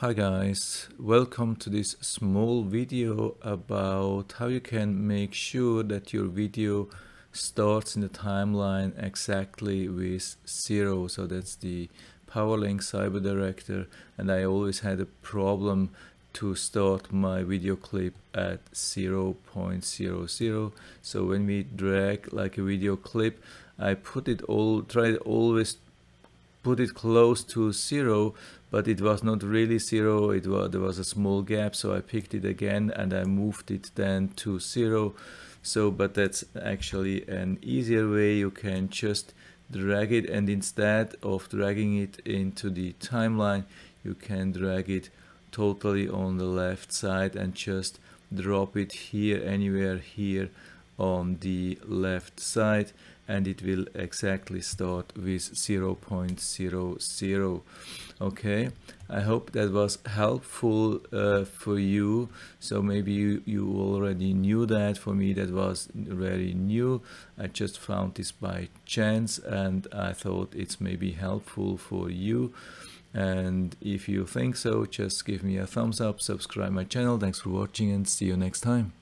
Hi guys, welcome to this small video about how you can make sure that your video starts in the timeline exactly with 0. So that's the PowerLink Cyberdirector, and I always had a problem to start my video clip at 0.00. So when we drag like a video clip, I tried always put it close to 0, but it was not really 0. There was a small gap, so I picked it again and I moved it then to 0. But that's actually an easier way. You can just drag it, and instead of dragging it into the timeline, you can drag it totally on the left side and just drop it here, anywhere here on the left side, and it will exactly start with 0.00. Okay, I hope that was helpful for you. So maybe you already knew that. For me, that was very new. I just found this by chance, and I thought it's maybe helpful for you. And if you think so, just give me a thumbs up, subscribe my channel. Thanks for watching, and see you next time.